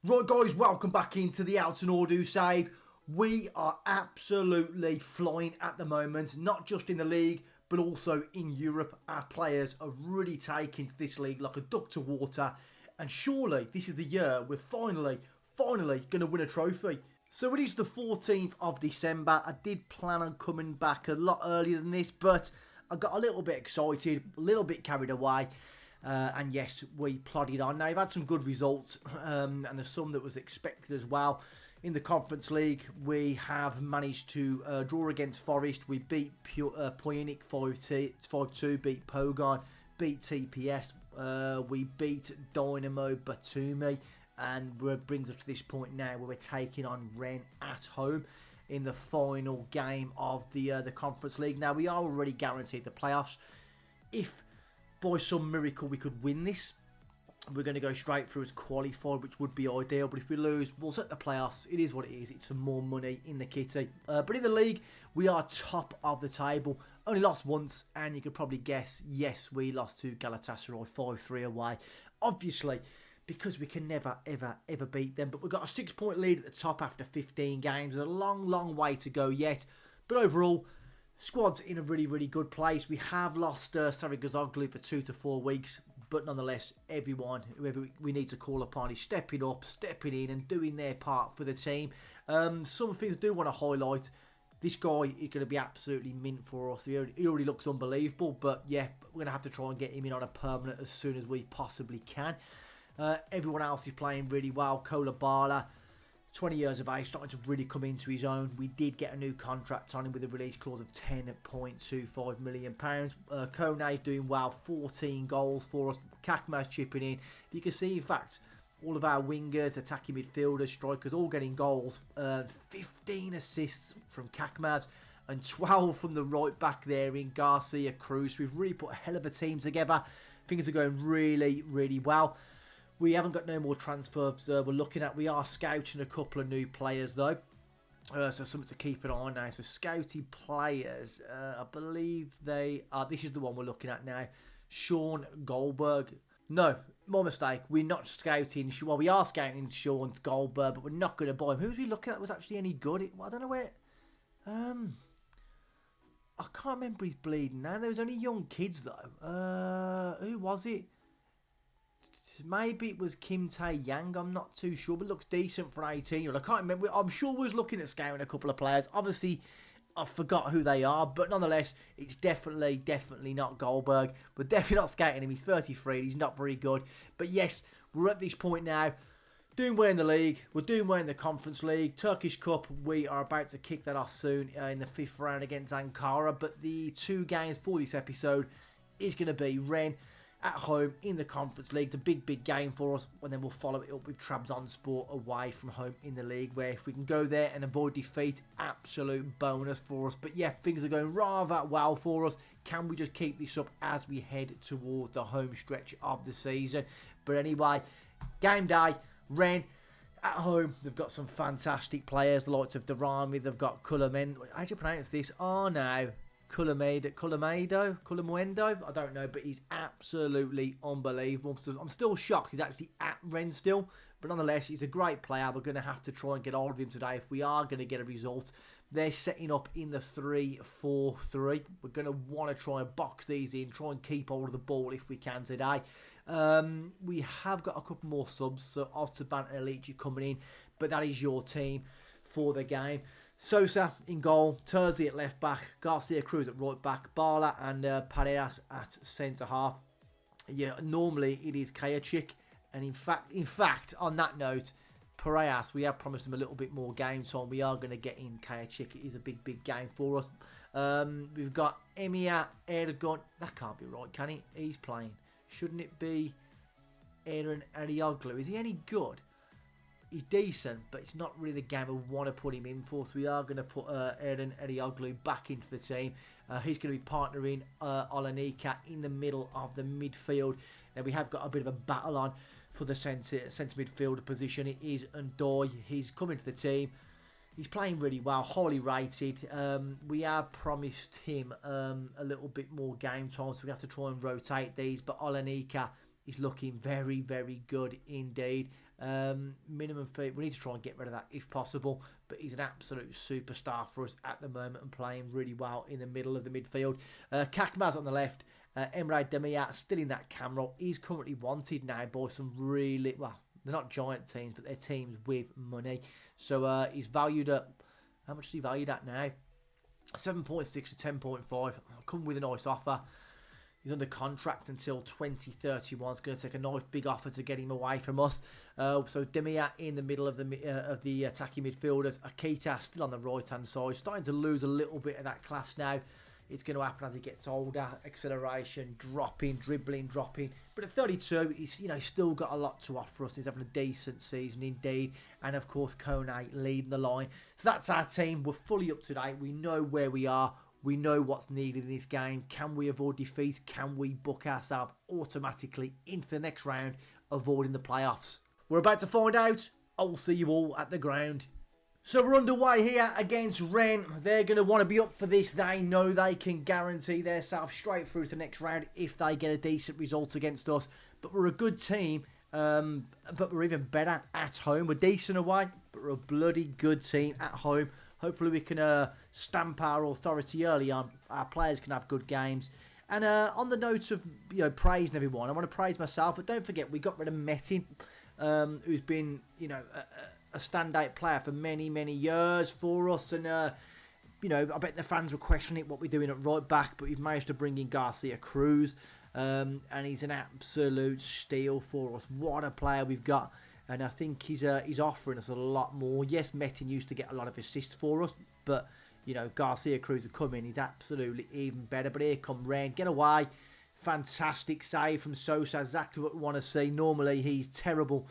Right guys, welcome back into the Altinordu save. We are absolutely flying at the moment, not just in the league, but also in Europe. Our players are really taking to this league like a duck to water. And surely this is the year we're finally going to win a trophy. So it is the 14th of December. I did plan on coming back a lot earlier than this, but I got a little bit excited, a little bit carried away. And yes, we plodded on. Now, we've had some good results, and there's some that was expected as well. In the Conference League, we have managed to draw against Forest. We beat Puynik 5-2, beat Pogon, beat TPS. We beat Dynamo Batumi, and it brings us to this point now where we're taking on Rennes at home in the final game of the Conference League. Now, we are already guaranteed the playoffs. If by some miracle we could win this, we're going to go straight through as qualified, which would be ideal. But if we lose, we'll set the playoffs. It is what it is. It's some more money in the kitty. But in the league, we are top of the table. Only lost once, and you could probably guess, yes, we lost to Galatasaray 5-3 away. Obviously, because we can never, ever beat them. But we've got a 6-point lead at the top after 15 games. There's a long way to go yet. But overall, squad's in a really good place. We have lost Sarigazoglu for 2 to 4 weeks, but nonetheless, everyone, whoever we need to call upon, is stepping up, stepping in, and doing their part for the team. Some things I do want to highlight. This guy is going to be absolutely mint for us. He already looks unbelievable, but yeah, we're going to have to try and get him in on a permanent as soon as we possibly can. Everyone else is playing really well. Kolabala, 20 years of age, starting to really come into his own. We did get a new contract on him with a release clause of £10.25 million. Kone is doing well, 14 goals for us. Kakma's chipping in. You can see, in fact, all of our wingers, attacking midfielders, strikers, all getting goals. 15 assists from Kakmaz and 12 from the right back there in Garcia Cruz. We've really put a hell of a team together. Things are going really well. We haven't got no more transfers we're looking at. We are scouting a couple of new players though. So something to keep an eye on now. So scouting players, I believe they are. This is the one we're looking at now. Sean Goldberg. No, my mistake. We're not scouting. Well, we are scouting Sean Goldberg, but we're not going to buy him. Who was we looking at was actually any good? I don't know where. I can't remember his bleeding now. There was only young kids though. Who was it? Maybe it was Kim Tae-yang, I'm not too sure, but looks decent for 18. I can't remember. I'm sure we was looking at scouting a couple of players. Obviously, I forgot who they are, but nonetheless, it's definitely not Goldberg. We're definitely not scouting him. He's 33. He's not very good. But yes, we're at this point now. Doing well in the league. We're doing well in the Conference League. Turkish Cup, we are about to kick that off soon in the 5th round against Ankara. But the 2 games for this episode is going to be Rennes at home in the Conference League. It's a big game for us, and then we'll follow it up with Trabzonspor away from home in the league, where if we can go there and avoid defeat, absolute bonus for us. But yeah, things are going rather well for us. Can we just keep this up as we head towards the home stretch of the season? But anyway, game day, Rennes at home. They've got some fantastic players, the likes of Durrami. They've got Kulamen. How do you pronounce this? Oh no. Kulamuendo, I don't know, but he's absolutely unbelievable. I'm still shocked he's actually at Rennes still, but nonetheless, he's a great player. We're going to have to try and get hold of him today if we are going to get a result. They're setting up in the 3-4-3. We're going to want to try and box these in, try and keep hold of the ball if we can today. We have got a couple more subs, so Oztaban and Elici coming in, but that is your team for the game. Sosa in goal, Terzi at left back, Garcia Cruz at right back, Bala and Paredes at centre half. Yeah, normally it is Kajacik, and in fact, on that note, Paredes, we have promised him a little bit more game time. We are going to get in Kajacik. It is a big game for us. We've got Emia Erdogan. That can't be right, can it? He's playing. Shouldn't it be Aaron Arioglu? Is he any good? He's decent, but it's not really the game I want to put him in for. So we are going to put Aaron Arioglu back into the team. He's going to be partnering Olanika in the middle of the midfield. Now we have got a bit of a battle on for the centre midfielder position. It is Ndoye. He's coming to the team. He's playing really well, highly rated. We have promised him a little bit more game time, so we have to try and rotate these. But Olanika is looking very good indeed. Minimum fee. We need to try and get rid of that if possible. But he's an absolute superstar for us at the moment and playing really well in the middle of the midfield. Kakmaz on the left. Emre Demir still in that cam role. He's currently wanted now by some really, well, they're not giant teams, but they're teams with money. So he's valued at, how much is he valued at now? 7.6 to 10.5. Come with a nice offer. He's under contract until 2031. It's going to take a nice big offer to get him away from us. So Demir in the middle of the attacking midfielders. Akita still on the right-hand side. Starting to lose a little bit of that class now. It's going to happen as he gets older. Acceleration, dropping, dribbling, dropping. But at 32, he's still got a lot to offer us. He's having a decent season indeed. And of course, Kone leading the line. So that's our team. We're fully up to date. We know where we are. We know what's needed in this game. Can we avoid defeat? Can we book ourselves automatically into the next round, avoiding the playoffs? We're about to find out. I'll see you all at the ground. So we're underway here against Rennes. They're going to want to be up for this. They know they can guarantee themselves straight through to the next round if they get a decent result against us. But we're a good team. But we're even better at home. We're decent away, but we're a bloody good team at home. Hopefully we can stamp our authority early on. Our players can have good games. And on the note of praising everyone, I want to praise myself. But don't forget, we got rid of Metin, who's been a standout player for many, many years for us. And I bet the fans were questioning what we're doing at right back. But we've managed to bring in Garcia Cruz, and he's an absolute steal for us. What a player we've got. And I think he's offering us a lot more. Yes, Metin used to get a lot of assists for us. But, Garcia Cruz will come in. He's absolutely even better. But here come Rennes. Get away. Fantastic save from Sosa. Exactly what we want to see. Normally, he's terrible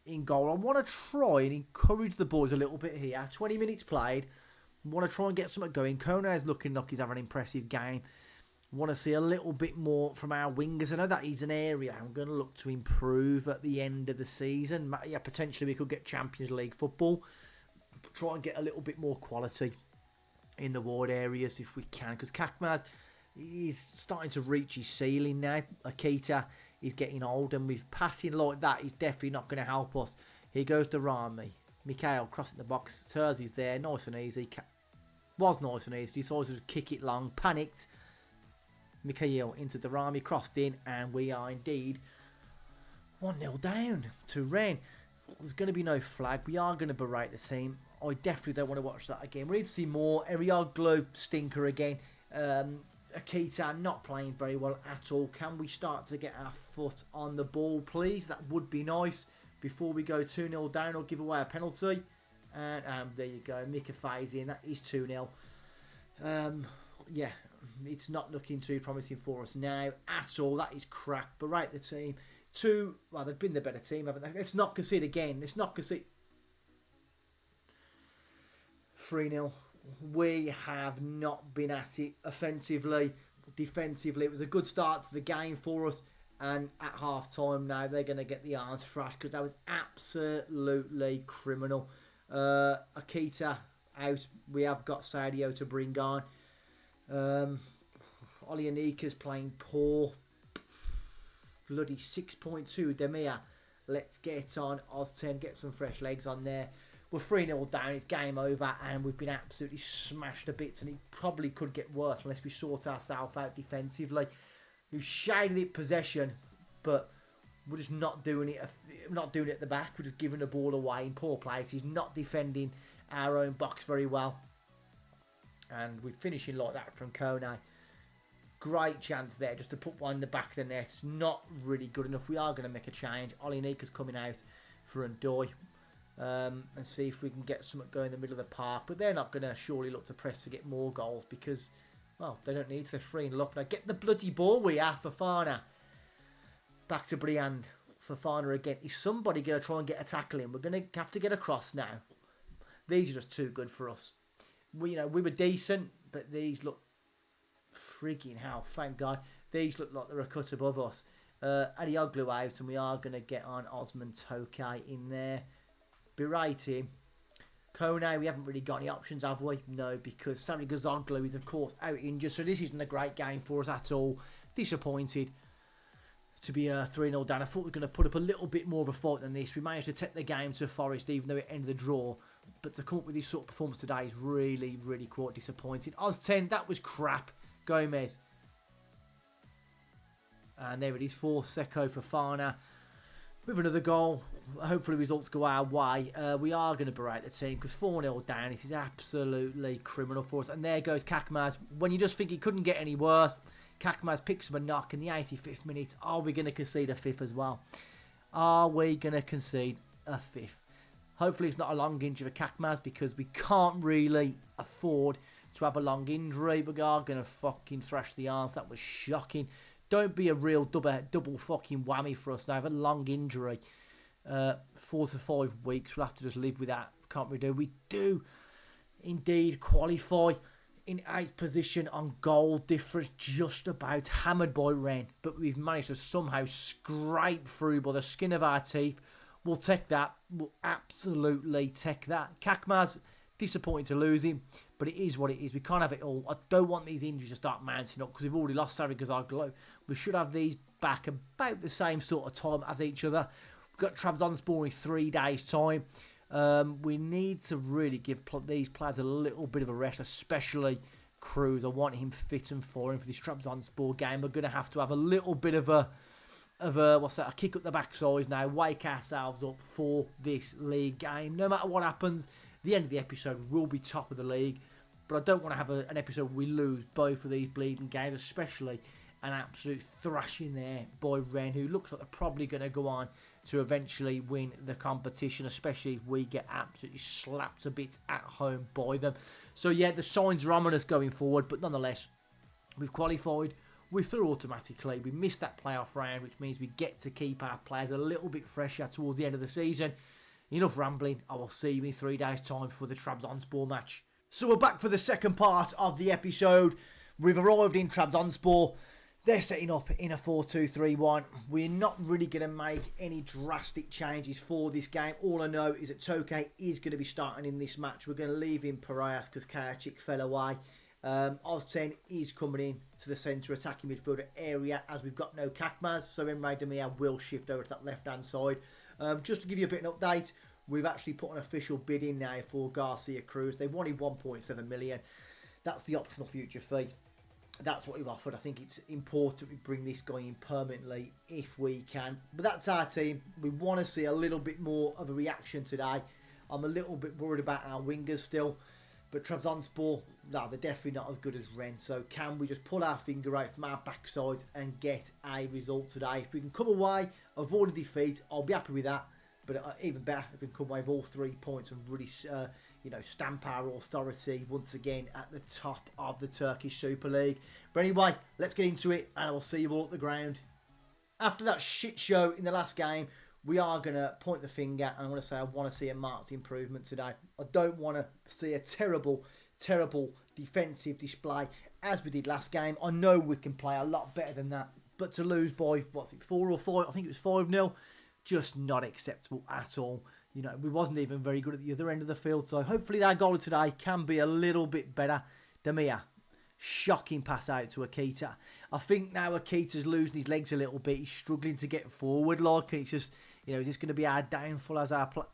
in goal. I want to try and encourage the boys a little bit here. 20 minutes played. I want to try and get something going. Kone is looking like he's having an impressive game. Want to see a little bit more from our wingers. I know that is an area I'm going to look to improve at the end of the season. Yeah, potentially we could get Champions League football. Try and get a little bit more quality in the wide areas if we can. Because Kakmaz is starting to reach his ceiling now. Akita is getting old. And with passing like that, he's definitely not going to help us. Here goes Darami. Mikhail crossing the box. Terzi's there. Nice and easy. Was nice and easy. Decides to kick it long. Panicked. Mikhail into Darami, crossed in, and we are indeed 1-0 down to Rennes. There's going to be no flag. We are going to berate the team. I definitely don't want to watch that again. We need to see more. Erioglu, stinker again. Akita not playing very well at all. Can we start to get our foot on the ball, please? That would be nice before we go 2-0 down or give away a penalty. And there you go. Mika Faze in. That is 2-0. Yeah. It's not looking too promising for us now at all. That is crap. Berate the team. Well, they've been the better team, haven't they? Let's not concede again. Let's not concede. 3-0. We have not been at it offensively, defensively. It was a good start to the game for us. And at half time now, they're going to get the arms thrashed because that was absolutely criminal. Akita out. We have got Sadio to bring on. Olianika's playing poor. Bloody 6.2 Demir. Let's get on Oz10, get some fresh legs on there. We're 3-0 down, it's game over, and we've been absolutely smashed to bits, and it probably could get worse unless we sort ourselves out defensively. We've shaded it possession, but we're just not doing it. Not doing it at the back. We're just giving the ball away in poor places, not defending our own box very well. And we're finishing like that from Kone. Great chance there just to put one in the back of the net. It's not really good enough. We are going to make a change. Olianika's coming out for Ndoye. And see if we can get something going in the middle of the park. But they're not going to surely look to press to get more goals because, well, they don't need to. They're 3-0 up. Now get the bloody ball we are, Fofana. Back to Briand. Fofana again. Is somebody going to try and get a tackle in? We're going to have to get across now. These are just too good for us. We were decent, but these look freaking hell. Thank God, these look like they're a cut above us. Erioglu out, and we are going to get on Osman Tokay in there. Berate him. Kone, we haven't really got any options, have we? No, because Sami Gazoglu is of course out injured, so this isn't a great game for us at all. Disappointed. to be 3-0 down. I thought we were going to put up a little bit more of a fight than this. We managed to take the game to Forest, even though it ended the draw. But to come up with this sort of performance today is really, really quite disappointing. Oz 10, that was crap. Gomez. And there it is, for Seko Fofana. With another goal. Hopefully results go our way. We are going to berate the team because 4-0 down. This is absolutely criminal for us. And there goes Kakmaz. When you just think it couldn't get any worse, Kakmaz picks him a knock in the 85th minute. Are we going to concede a fifth as well? Are we going to concede a fifth? Hopefully it's not a long injury for Kakmaz because we can't really afford to have a long injury. We are going to fucking thrash the arms. That was shocking. Don't be a real double fucking whammy for us now. Have a long injury. 4 to 5 weeks. We'll have to just live with that. Can't we do? We do indeed qualify in 8th position on goal difference. Just about hammered by Rennes. But we've managed to somehow scrape through by the skin of our teeth. We'll take that. We'll absolutely take that. Kakmaz, disappointing to lose him. But it is what it is. We can't have it all. I don't want these injuries to start mounting up because we've already lost Sarri Gazarglo. We should have these back about the same sort of time as each other. We've got Trabzonspor in 3 days' time. We need to really give these players a little bit of a rest, especially Cruz. I want him fit and firing for this Trabzonspor game. We're going to have a little bit of a kick up the backside now. Wake ourselves up for this league game. No matter what happens, the end of the episode will be top of the league. But I don't want to have an episode where we lose both of these bleeding games, especially an absolute thrashing there by Rennes, who looks like they're probably going to go on to eventually win the competition, especially if we get absolutely slapped a bit at home by them. So yeah, the signs are ominous going forward, but nonetheless, we've qualified. We're through automatically. We missed that playoff round, which means we get to keep our players a little bit fresher towards the end of the season. Enough rambling. I will see you in 3 days' time for the Trabzonspor match. So we're back for the second part of the episode. We've arrived in Trabzonspor. They're setting up in a 4-2-3-1. We're not really going to make any drastic changes for this game. All I know is that Toke is going to be starting in this match. We're going to leave in Piraeus because Kajicic fell away. Oz10 is coming in to the centre attacking midfielder area as we've got no Kakmaz. So Emre Demir will shift over to that left-hand side. Just to give you a bit of an update, we've actually put an official bid in now for Garcia Cruz. They wanted 1.7 million. That's the optional future fee. That's what we've offered. I think it's important we bring this guy in permanently if we can. But that's our team. We want to see a little bit more of a reaction today. I'm a little bit worried about our wingers still. But Trabzonspor, no, they're definitely not as good as Rennes. So can we just pull our finger out from our backsides and get a result today? If we can come away, avoid a defeat, I'll be happy with that. But even better if we can come away with all 3 points and really, stamp our authority once again at the top of the Turkish Super League. But anyway, let's get into it, and I'll see you all at the ground. After that shit show in the last game, we are going to point the finger, and I'm going to say I want to see a marked improvement today. I don't want to see a terrible, terrible defensive display as we did last game. I know we can play a lot better than that, but to lose by, 4 or 5? I think it was 5-0. Just not acceptable at all. You know, we wasn't even very good at the other end of the field. So hopefully our goal today can be a little bit better. Demir, shocking pass out to Akita. I think now Akita's losing his legs a little bit. He's struggling to get forward. Like, it's just, is this going to be our downfall as our play?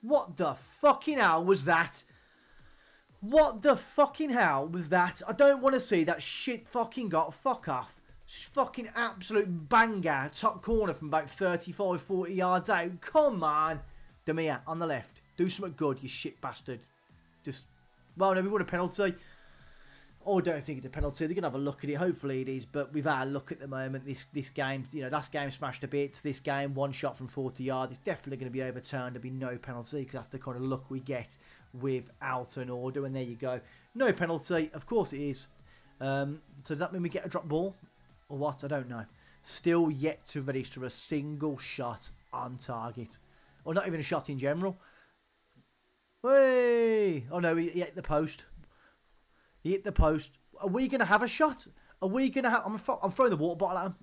What the fucking hell was that? What the fucking hell was that? I don't want to see that shit fucking got. Fuck off. Fucking absolute banger. Top corner from about 35, 40 yards out. Come on. Demir on the left. Do something good, you shit bastard. Well, no, we won a penalty. Oh, I don't think it's a penalty. They're going to have a look at it. Hopefully it is. But we've had a look at the moment. This game, last game smashed to bits. This game, one shot from 40 yards. It's definitely going to be overturned. There'll be no penalty because that's the kind of luck we get with Altinordu. And there you go. No penalty. Of course it is. So does that mean we get a drop ball? Or what? I don't know. Still yet to register a single shot on target. Or not even a shot in general. Hey! Oh no, he hit the post. He hit the post. Are we going to have a shot? Are we going to have... I'm throwing the water bottle at him.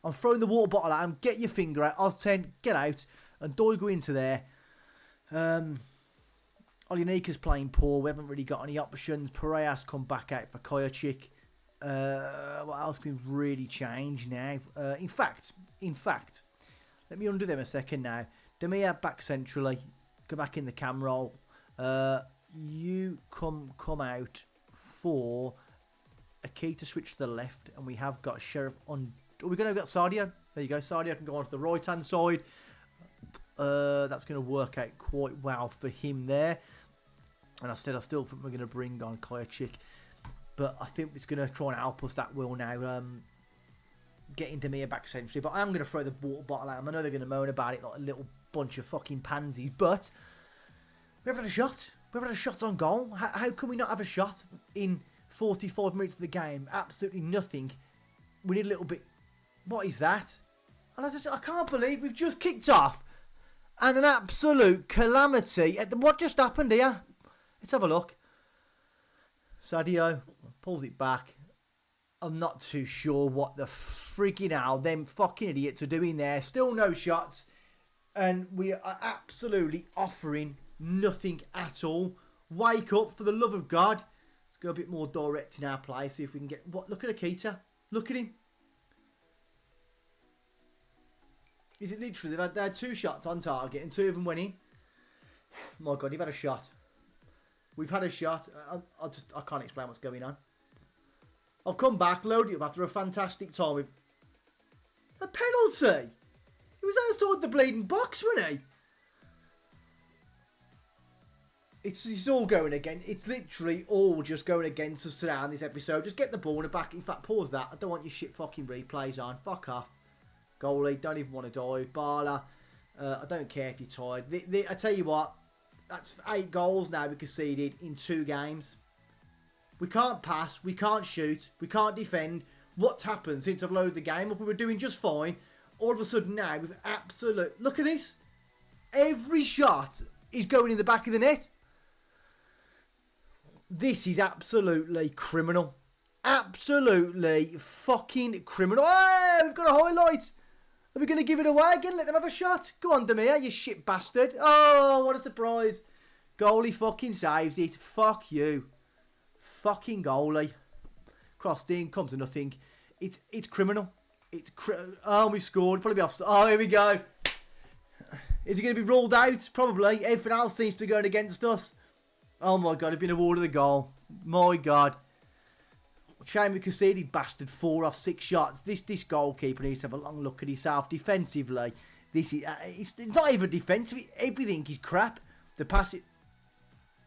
I'm throwing the water bottle at him. Get your finger out. Oz10, get out. And Doigu into there. Olinika's playing poor. We haven't really got any options. Piraeus come back out for Kajicic. What else can we really change now? In fact, let me undo them a second now. Demir back centrally. Go back in the cam roll. You come out for a key to switch to the left, and we have got Sheriff on. Are we going to get Sadio? There you go. Sadio can go on to the right hand side. That's going to work out quite well for him there. And I still think we're going to bring on Koyachik. But I think it's going to try and help us, that will now. Getting Demir back centrally. But I am going to throw the water bottle at him. I know they're going to moan about it like a little bunch of fucking pansies. But we haven't had a shot. We haven't had a shot on goal. How can we not have a shot in 45 minutes of the game? Absolutely nothing. We need a little bit. What is that? And I can't believe we've just kicked off. And an absolute calamity. What just happened here? Let's have a look. Sadio pulls it back. I'm not too sure what the freaking hell them fucking idiots are doing there. Still no shots. And we are absolutely offering nothing at all. Wake up, for the love of God. Let's go a bit more direct in our play. See if we can get... What? Look at Akita. Look at him. Is it literally... They had 2 shots on target and 2 of them went in. My God, you've had a shot. We've had a shot. I can't explain what's going on. I've come back, loaded it up after a fantastic time with... A penalty! He was outside the bleeding box, wasn't he? It's all going again. It's literally all just going against us today on this episode. Just get the ball in the back. In fact, pause that. I don't want your shit fucking replays on. Fuck off. Goalie, don't even want to dive. Barla, I don't care if you're tired. I tell you what, that's 8 goals now we conceded in 2 games. We can't pass, we can't shoot, we can't defend. What's happened since I've loaded the game up? We were doing just fine. All of a sudden now, we've absolute... Look at this. Every shot is going in the back of the net. This is absolutely criminal. Absolutely fucking criminal. Hey, we've got a highlight. Are we going to give it away again? Let them have a shot. Go on, Demir, you shit bastard. Oh, what a surprise. Goalie fucking saves it. Fuck you. Fucking goalie. Crossed in, comes to nothing. It's criminal. Oh, we scored. Probably be off. Oh, here we go. Is it going to be ruled out? Probably. Everything else seems to be going against us. Oh my God, I've been awarded the goal. My God. Shame we conceded, bastard. 4 off 6 shots. This goalkeeper needs to have a long look at himself defensively. This is it's not even defensive. Everything is crap. The passing,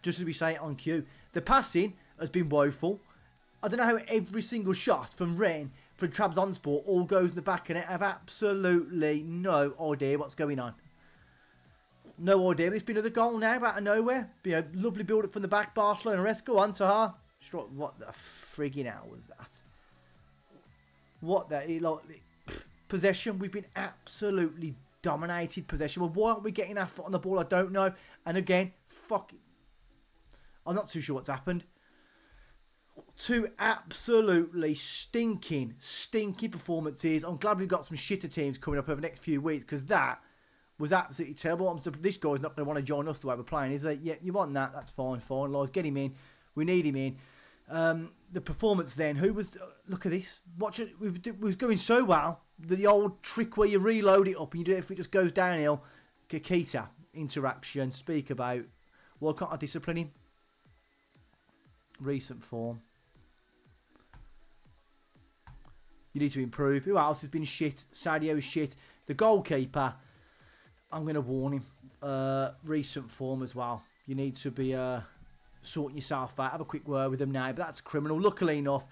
just as we say it on cue, the passing has been woeful. I don't know how every single shot from Ren, from Trabzonspor, all goes in the back of it. I have absolutely no idea what's going on. No idea. There's been another goal now out of nowhere. You know, lovely build up from the back. Barcelona rest. Go on, Taha. What the friggin' hell was that? What the... Like, possession. We've been absolutely dominated possession. Well, why aren't we getting our foot on the ball? I don't know. And again, fuck... I'm not too sure what's happened. 2 absolutely stinking performances. I'm glad we've got some shitter teams coming up over the next few weeks, because that was absolutely terrible. This guy's not going to want to join us the way we're playing, is he? Yeah, you want that? That's fine. Let's get him in. We need him in. The performance then. Who was... Look at this. Watch it. It was going so well. The old trick where you reload it up and you do it if it just goes downhill. Kakita. Interaction. Speak about... Why can't I discipline him? Recent form. You need to improve. Who else has been shit? Sadio is shit. The goalkeeper... I'm going to warn him. Recent form as well. You need to be sorting yourself out. Have a quick word with them now. But that's criminal. Luckily enough,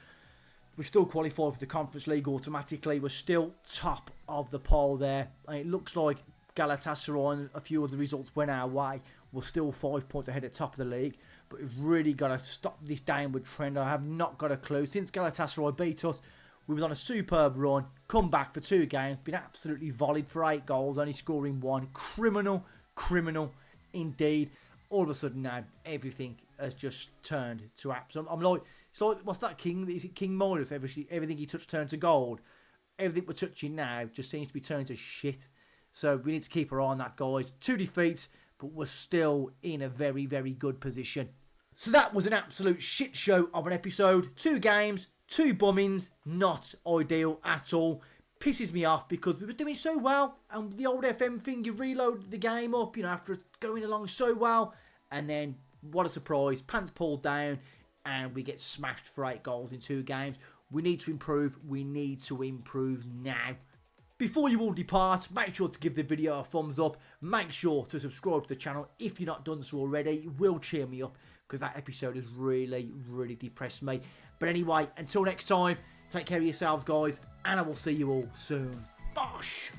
we're still qualified for the Conference League automatically. We're still top of the pole there. And it looks like Galatasaray and a few of the results went our way. We're still 5 points ahead at top of the league. But we've really got to stop this downward trend. I have not got a clue. Since Galatasaray beat us, we was on a superb run, come back for 2 games, been absolutely volleyed for 8 goals, only scoring 1. Criminal indeed. All of a sudden now, everything has just turned to apps. I'm like, it's like, what's that King? Is it King Midas? Everything he touched turned to gold. Everything we're touching now just seems to be turning to shit. So we need to keep our eye on that, guys. 2 defeats, but we're still in a very, very good position. So that was an absolute shit show of an episode. 2 games, 2 bombings, not ideal at all. Pisses me off because we were doing so well, and the old FM thing, you reload the game up, you know, after going along so well, and then what a surprise, pants pulled down, and we get smashed for 8 goals in 2 games. We need to improve. We need to improve now. Before you all depart, make sure to give the video a thumbs up. Make sure to subscribe to the channel if you've not done so already. It will cheer me up because that episode has really, really depressed me. But anyway, until next time, take care of yourselves, guys, and I will see you all soon. Bosh!